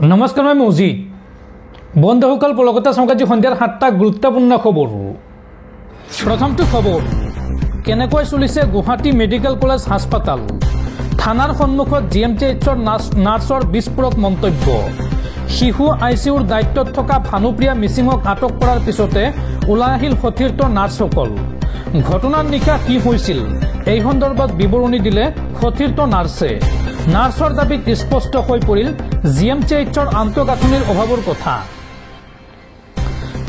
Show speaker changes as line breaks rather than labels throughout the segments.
নমস্কাৰ মই মজিদ বন্ধুসকল পলকতা সংবাদী সন্ধিয়াৰ 7টা গুৰুত্বপূৰ্ণ খবৰ প্ৰথমটো খবৰ কেনেকৈ চলিছে গুৱাহাটী মেডিকেল কলেজ হাস্পাতাল থানাৰ সন্মুখত জিএমচিএইচৰ নাৰ্ছৰ বিস্ফোৰক মন্তব্য শিশু আইচিউৰ দায়িত্বত থকা ভানুপ্ৰিয়া মিচিঙক আটক কৰাৰ পিছতে ওলাই আহিল সতীৰ্থ নাৰ্ছসকল ঘটনাৰ নিশা কি হৈছিল এই সন্দৰ্ভত বিৱৰণী দিলে সতীৰ্থ নাৰ্ছে নাৰ্ছৰ দাবীত স্পষ্ট হৈ পৰিল জিএমচিএইচৰ আন্তঃগাঁথনিৰ অভাৱৰ কথা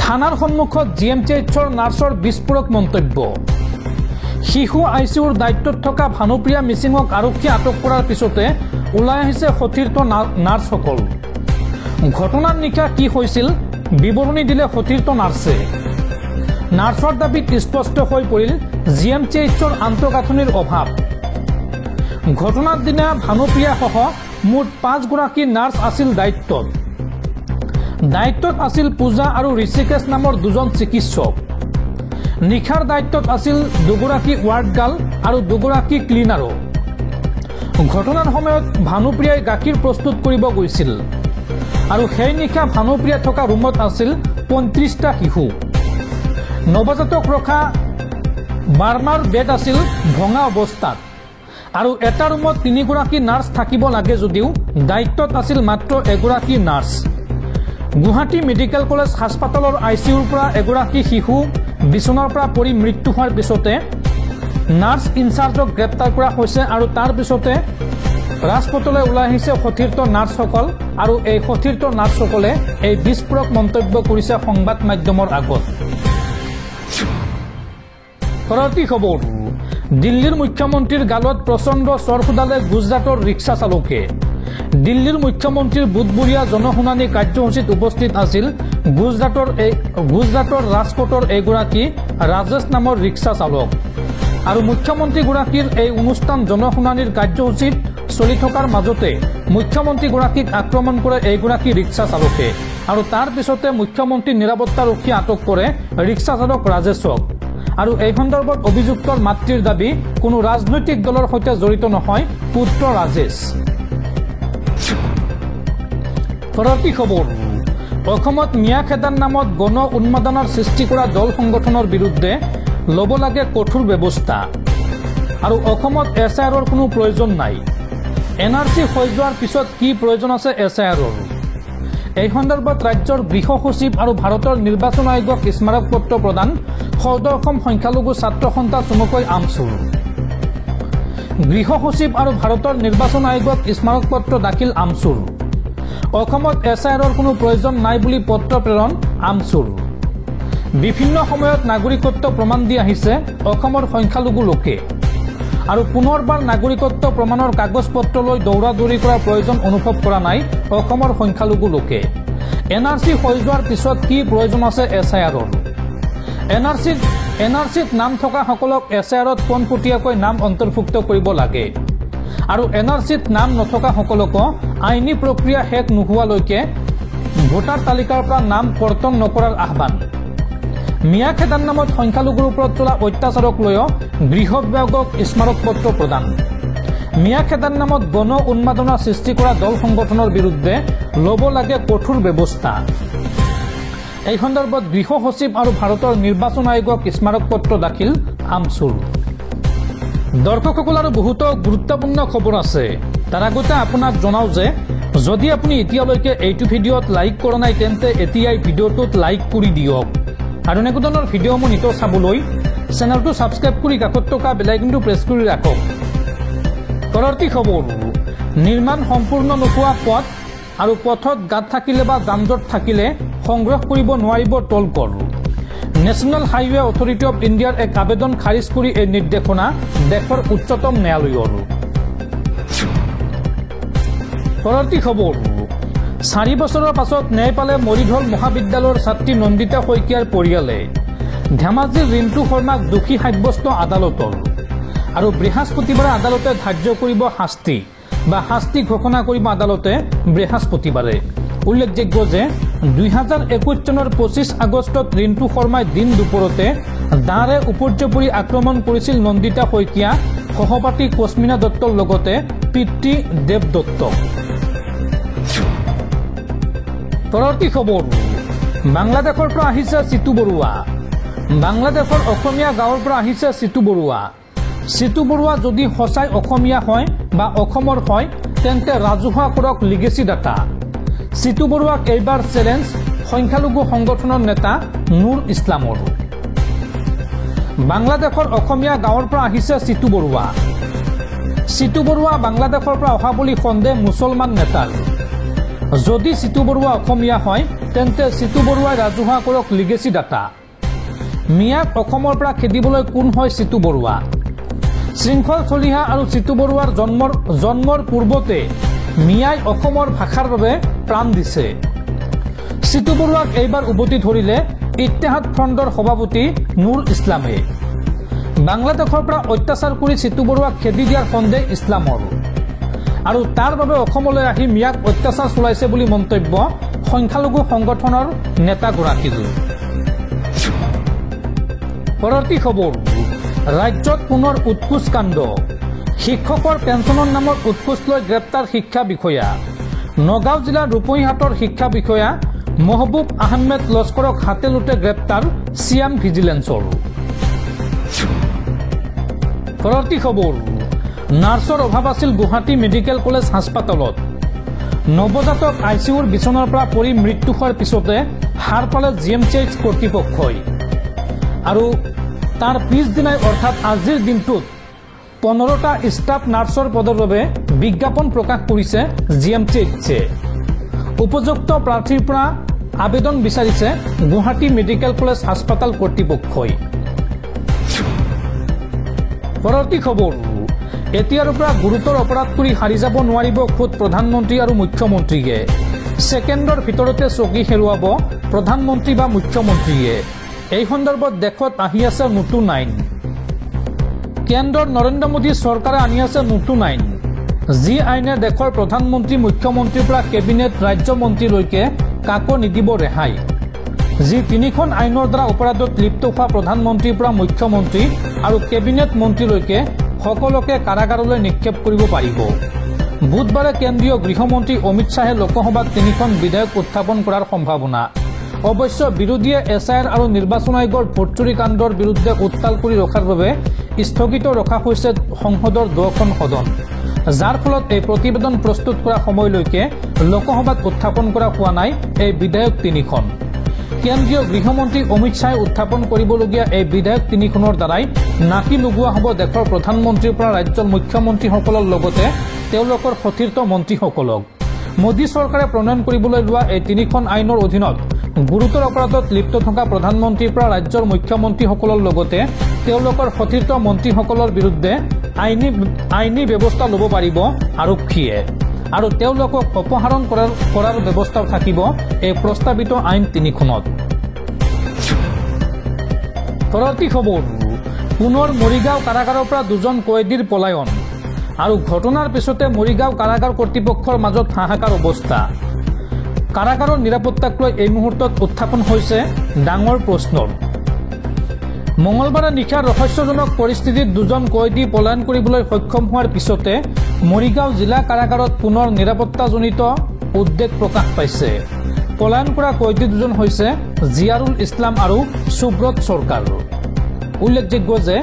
থানাৰ সন্মুখত জিএমচিএইচৰ নাৰ্ছৰ বিস্ফোৰক মন্তব্য শিশু আইচিউৰ দায়িত্বত থকা ভানুপ্ৰিয়া মিচিঙক আৰক্ষীয়ে আটক কৰাৰ পিছতে ওলাই আহিছে সতীৰ্থ নাৰ্ছসকল ঘটনাৰ নিশা কি হৈছিল বিৱৰণী দিলে সতীৰ্থ নাৰ্ছে নাৰ্ছৰ দাবীত স্পষ্ট হৈ পৰিল জিএমচিএইচৰ আন্তঃগাঁথনিৰ অভাৱ ঘটনাৰ দিনা ভানুপ্ৰিয়াসহ মুঠ 5 গৰাকী নাৰ্ছ আছিল দায়িত্বত আছিল পূজা আৰু ঋষিকেশ নামৰ দুজন চিকিৎসক নিশাৰ দায়িত্বত আছিল দুগৰাকী ৱাৰ্ড গাৰ্ল আৰু দুগৰাকী ক্লিনাৰো ঘটনাৰ সময়ত ভানুপ্ৰিয়াই গাখীৰ প্ৰস্তুত কৰিব গৈছিল আৰু সেই নিশা ভানুপ্ৰিয়া থকা ৰুমত আছিল 35টা শিশু নৱজাতক ৰখা বাৰ্মাৰ বেড আছিল ভঙা অৱস্থাত আৰু এটা ৰুমত 3 গৰাকী নাৰ্ছ থাকিব লাগে যদিও দায়িত্বত আছিল মাত্ৰ এগৰাকী নাৰ্ছ গুৱাহাটী মেডিকেল কলেজ হাস্পাতালৰ আইচিউৰ পৰা এগৰাকী শিশু বিছনাৰ পৰা পৰি মৃত্যু হোৱাৰ পিছতে নাৰ্ছ ইনচাৰ্জক গ্ৰেপ্তাৰ কৰা হৈছে আৰু তাৰ পিছতে ৰাজপথলৈ ওলাই আহিছে সতীৰ্থ নাৰ্ছসকল আৰু এই সতীৰ্থ নাৰ্ছসকলে এই বিস্ফোৰক মন্তব্য কৰিছে সংবাদ মাধ্যমৰ আগত পৰৱৰ্তী খবৰ দিল্লীৰ মুখ্যমন্ত্ৰীৰ গালত প্ৰচণ্ড চৰ ফুটালে গুজৰাটৰ ৰিক্সা চালকে দিল্লীৰ মুখ্যমন্ত্ৰীৰ বুধবুৰীয়া জনশুনানি কাৰ্যসূচীত উপস্থিত আছিল গুজৰাটৰ ৰাজকোটৰ এগৰাকী ৰাজেশ নামৰ ৰিক্সা চালক আৰু মুখ্যমন্ত্ৰীগৰাকীৰ এই অনুষ্ঠান জনশুনানিৰ কাৰ্যসূচীত চলি থকাৰ মাজতে মুখ্যমন্ত্ৰীগৰাকীক আক্ৰমণ কৰে এইগৰাকী ৰিক্সা চালকে আৰু তাৰ পিছতে মুখ্যমন্ত্ৰীৰ নিৰাপত্তাৰক্ষীয়ে আটক কৰে ৰিক্সা চালক ৰাজেশক আৰু এই সন্দৰ্ভত অভিযুক্তৰ মাতৃৰ দাবী কোনো ৰাজনৈতিক দলৰ সৈতে জড়িত নহয় পুত্ৰ ৰাজেশ পৰৱৰ্তী খবৰ অসমত মিয়া খেদাৰ নামত গণ উন্মাদনাৰ সৃষ্টি কৰা দল সংগঠনৰ বিৰুদ্ধে ল'ব লাগে কঠোৰ ব্যৱস্থা আৰু অসমত এছআইআৰৰ কোনো প্ৰয়োজন নাই এনআৰচি হৈ যোৱাৰ পিছত কি প্ৰয়োজন আছে এছআইআৰৰ এই সন্দৰ্ভত ৰাজ্যৰ গৃহ সচিব আৰু ভাৰতৰ নিৰ্বাচন আয়োগক স্মাৰক পত্ৰ প্ৰদান সদৌ অসম সংখ্যালঘু ছাত্ৰ সন্থা চমুকৈ আমচুৰ গৃহ সচিব আৰু ভাৰতৰ নিৰ্বাচন আয়োগক স্মাৰক পত্ৰ দাখিল আমচুৰ অসমত এছআইআৰৰ কোনো প্ৰয়োজন নাই বুলি পত্ৰ প্ৰেৰণ আমচুৰ বিভিন্ন সময়ত নাগৰিকত্ব প্ৰমাণ দি আহিছে অসমৰ সংখ্যালঘু লোকে আৰু পুনৰবাৰ নাগৰিকত্ব প্ৰমাণৰ কাগজ পত্ৰ লৈ দৌৰাদৌৰি কৰাৰ প্ৰয়োজন অনুভৱ কৰা নাই অসমৰ সংখ্যালঘু লোকে এনআৰচি হৈ যোৱাৰ পিছত কি প্ৰয়োজন আছে এছআইআৰৰ এনআৰচিত নাম থকা সকলক এছআইআৰত পোনপটীয়াকৈ নাম অন্তৰ্ভুক্ত কৰিব লাগে আৰু এনআৰচিত নাম নথকা সকলক আইনী প্ৰক্ৰিয়া শেষ নোহোৱালৈকে ভোটাৰ তালিকাৰ পৰা নাম কৰ্তন নকৰাৰ আহ্বান মিয়া খেদাৰ নামত সংখ্যালঘুৰ ওপৰত চলা অত্যাচাৰক লৈ গৃহ বিভাগক স্মাৰক পত্ৰ প্ৰদান মিয়া খেদাৰ নামত গণ উন্মাদনা সৃষ্টি কৰা দল সংগঠনৰ বিৰুদ্ধে ল'ব লাগে কঠোৰ ব্যৱস্থা এই সন্দৰ্ভত গৃহ সচিব আৰু ভাৰতৰ নিৰ্বাচন আয়োগক স্মাৰক পত্ৰ দাখিল আমচুৰ দৰ্শকসকল আৰু বহুতো গুৰুত্বপূৰ্ণ খবৰ আছে তাৰ আগতে আপোনাক জনাও যে যদি আপুনি এতিয়ালৈকে এইটো ভিডিঅ'ত লাইক কৰা নাই তেন্তে এতিয়াই ভিডিঅ'টোত লাইক কৰি দিয়ক আৰু এনেকুৱা ধৰণৰ ভিডিঅ'সমূহ নিতৌ চাবলৈ চেনেলটো ছাবস্ক্ৰাইব কৰি কাষত থকা বেল আইকনটো প্ৰেছ কৰি ৰাখক পৰৱৰ্তী খবৰ নিৰ্মাণ সম্পূৰ্ণ নোহোৱা পথ আৰু পথত গাঁত থাকিলে বা যানজঁট থাকিলে সংগ্ৰহ কৰিব নোৱাৰিব টোল কৰ নেশ্যনেল হাইৱে অথৰিটি অফ ইণ্ডিয়াৰ এক আবেদন খাৰিজ কৰি এই নিৰ্দেশনা দেশৰ উচ্চতম ন্যায়ালয়ৰ পৰৱৰ্তী খবৰ 4 বছৰৰ পাছত ন্যায় পালে মৰিধল মহাবিদ্যালয়ৰ ছাত্ৰী নন্দিতা শইকীয়াৰ পৰিয়ালে ধেমাজিৰ ৰিণ্টু শৰ্মাক দোষী সাব্যস্ত আদালতৰ আৰু বৃহস্পতিবাৰে আদালতে ধাৰ্য কৰিব শাস্তি ঘোষণা কৰিব আদালতে বৃহস্পতিবাৰে উল্লেখযোগ্য যে 2021 চনৰ 25 আগষ্টত ৰিণ্টু শৰ্মাই দিন দুপৰতে দাঁৰে উপৰ্যপৰি আক্ৰমণ কৰিছিল নন্দিতা শইকীয়া সহপাঠী কস্মিনা দত্তৰ লগতে পিতৃ দেৱ দত্তক পৰৱৰ্তী খবৰ বাংলাদেশৰ পৰা আহিছে চিতু বৰুৱা বাংলাদেশৰ অসমীয়া গাঁৱৰ পৰা আহিছে চিতু বৰুৱা চিতু বৰুৱা যদি সঁচাই অসমীয়া হয় বা অসমৰ হয় তেন্তে ৰাজহুৱা কৰক লিগেসি ডাটা চিতু বৰুৱাক এইবাৰ চ্যালেঞ্জ সংখ্যালঘু সংগঠনৰ নেতা নুৰ ইছলামৰ বাংলাদেশৰ অসমীয়া গাঁৱৰ পৰা আহিছে চিতু বৰুৱা বাংলাদেশৰ পৰা অহা বুলি সন্দেহ মুছলমান নেতাৰ যদি চিতু বৰুৱা অসমীয়া হয় তেন্তে চিতু বৰুৱাই ৰাজহুৱা কৰক লিগেসি ডাটা মিয়াক অসমৰ পৰা খেদিবলৈ কোন হয় চিতু বৰুৱা শৃংখল চলিহা আৰু চিতু বৰুৱাৰ জন্মৰ পূৰ্বতে মিয়াই অসমৰ ভাষাৰ বাবে প্ৰাণ দিছে চিতু বৰুৱাক এইবাৰ উভতি ধৰিলে ইত্তেহাদ ফ্ৰণ্টৰ সভাপতি নুৰ ইছলামে বাংলাদেশৰ পৰা অত্যাচাৰ কৰি চিতু বৰুৱাক খেদি দিয়াৰ সন্দেহ ইছলামৰ আৰু তাৰ বাবে অসমলৈ আহি মিয়াক অত্যাচাৰ চলাইছে বুলি মন্তব্য সংখ্যালঘু সংগঠনৰ নেতাগৰাকীৰ পৰৱৰ্তী খবৰ ৰাজ্যত পুনৰ উৎকোচ কাণ্ড শিক্ষকৰ পেঞ্চনৰ নামত উৎকোচ লৈ গ্ৰেপ্তাৰ শিক্ষা বিষয়া নগাঁও জিলাৰ ৰূপহীহাটৰ শিক্ষা বিষয়া মহবুব আহমেদ লস্কৰক হাতে লুটে গ্ৰেপ্তাৰ চিয়াম ভিজিলেন্সৰ পৰৱৰ্তী খবৰ নাৰ্ছৰ অভাৱ আছিল গুৱাহাটী মেডিকেল কলেজ হাস্পাতালত নৱজাতক আইচিউৰ বিচনাৰ পৰা পৰি মৃত্যু হোৱাৰ পিছতে হাৰ পালে জিএমচিএইচ কৰ্তৃপক্ষই আৰু তাৰ পিছদিনাই অৰ্থাৎ আজিৰ দিনটোত 15টা ষ্টাফ নাৰ্ছৰ পদৰ বাবে বিজ্ঞাপন প্ৰকাশ কৰিছে জিএমচিএইচে উপযুক্ত প্ৰাৰ্থীৰ পৰা আবেদন বিচাৰিছে গুৱাহাটী মেডিকেল কলেজ হাস্পাতাল কৰ্তৃপক্ষই পৰৱৰ্তী খবৰ এতিয়াৰ পৰা গুৰুতৰ অপৰাধ কৰি হাৰি যাব নোৱাৰিব খুদ প্ৰধানমন্ত্ৰী আৰু মুখ্যমন্ত্ৰীয়ে ছেকেণ্ডৰ ভিতৰতে চকী হেৰুৱাব প্ৰধানমন্ত্ৰী বা মুখ্যমন্ত্ৰীয়ে এই সন্দৰ্ভত দেশত আহি আছে নতুন আইন কেন্দ্ৰৰ নৰেন্দ্ৰ মোদী চৰকাৰে আনি আছে নতুন আইন যি আইনে দেশৰ প্ৰধানমন্ত্ৰী মুখ্যমন্ত্ৰীৰ পৰা কেবিনেট ৰাজ্য মন্ত্ৰীলৈকে কাকো নিদিব ৰেহাই যি তিনিখন আইনৰ দ্বাৰা অপৰাধত লিপ্ত হোৱা প্ৰধানমন্ত্ৰীৰ পৰা মুখ্যমন্ত্ৰী আৰু কেবিনেট মন্ত্ৰীলৈকে সকলোকে কাৰাগাৰলৈ নিক্ষেপ কৰিব পাৰিব বুধবাৰে কেন্দ্ৰীয় গৃহমন্ত্ৰী অমিত শ্বাহে লোকসভাত তিনিখন বিধেয়ক উত্থাপন কৰাৰ সম্ভাৱনা অৱশ্য বিৰোধীয়ে এছআইআৰ আৰু নিৰ্বাচন আয়োগৰ ভোটচুৰি কাণ্ডৰ বিৰুদ্ধে উত্তাল কৰি ৰখাৰ বাবে স্থগিত ৰখা হৈছে সংসদৰ 2খন সদন যাৰ ফলত এই প্ৰতিবেদন প্ৰস্তুত কৰা সময়লৈকে লোকসভাত উত্থাপন কৰা হোৱা নাই এই বিধেয়ক তিনিখন কেন্দ্ৰীয় গৃহমন্ত্ৰী অমিত শ্বাহে উত্থাপন কৰিবলগীয়া এই বিধেয়ক তিনিখনৰ দ্বাৰাই নাকি লগোৱা হ'ব দেশৰ প্ৰধানমন্ত্ৰীৰ পৰা ৰাজ্যৰ মুখ্যমন্ত্ৰীসকলৰ লগতে তেওঁলোকৰ সতীৰ্থ মন্ত্ৰীসকলক মোদী চৰকাৰে প্ৰণয়ন কৰিবলৈ লোৱা এই তিনিখন আইনৰ অধীনত গুৰুতৰ অপৰাধত লিপ্ত থকা প্ৰধানমন্ত্ৰীৰ পৰা ৰাজ্যৰ মুখ্যমন্ত্ৰীসকলৰ লগতে তেওঁলোকৰ সতীৰ্থ মন্ত্ৰীসকলৰ বিৰুদ্ধে আইনী ব্যৱস্থা ল'ব পাৰিব আৰক্ষীয়ে আৰু তেওঁলোকক অপসাৰণ কৰাৰ ব্যৱস্থাও থাকিব এই প্ৰস্তাৱিত আইন তিনিখনত পৰৱৰ্তী খবৰ পুনৰ মৰিগাঁও কাৰাগাৰৰ পৰা 2জন কয়দীৰ পলায়ন আৰু ঘটনাৰ পিছতে মৰিগাঁও কাৰাগাৰ কৰ্তৃপক্ষৰ মাজত হাহাকাৰ অৱস্থা কাৰাগাৰৰ নিৰাপত্তাক লৈ এই মুহূৰ্তত উত্থাপন হৈছে ডাঙৰ প্ৰশ্নৰ মঙলবাৰে নিশা ৰহস্যজনক পৰিস্থিতিত 2জন কয়দী পলায়ন কৰিবলৈ সক্ষম হোৱাৰ পিছতে মৰিগাঁও জিলা কাৰাগাৰত পুনৰ নিৰাপত্তাজনিত উদ্বেগ প্ৰকাশ পাইছে পলায়ন কৰা কয়দী 2জন হৈছে জিয়াৰুল ইছলাম আৰু সুব্ৰত চৰকাৰ উল্লেখযোগ্য যে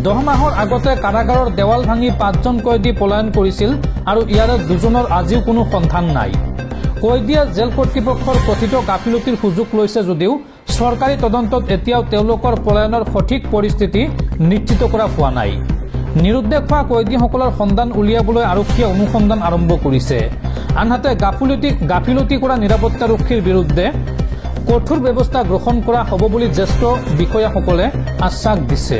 10 মাহৰ আগতে কাৰাগাৰৰ দেৱাল ভাঙি 5জন কয়দী পলায়ন কৰিছিল আৰু ইয়াৰে 2জনৰ আজিও কোনো সন্ধান নাই কয়দীয়ে জেল কৰ্তৃপক্ষৰ কথিত গাফিলতিৰ সুযোগ লৈছে যদিও চৰকাৰী তদন্তত এতিয়াও তেওঁলোকৰ পলায়নৰ সঠিক পৰিস্থিতি নিশ্চিত কৰা হোৱা নাই নিৰুদ্দেশ হোৱা কয়দীসকলৰ সন্ধান উলিয়াবলৈ আৰক্ষীয়ে অনুসন্ধান আৰম্ভ কৰিছে আনহাতে গাফিলতি কৰা নিৰাপত্তাৰক্ষীৰ বিৰুদ্ধে কঠোৰ ব্যৱস্থা গ্ৰহণ কৰা হ'ব বুলি জ্যেষ্ঠ বিষয়াসকলে আশ্বাস দিছে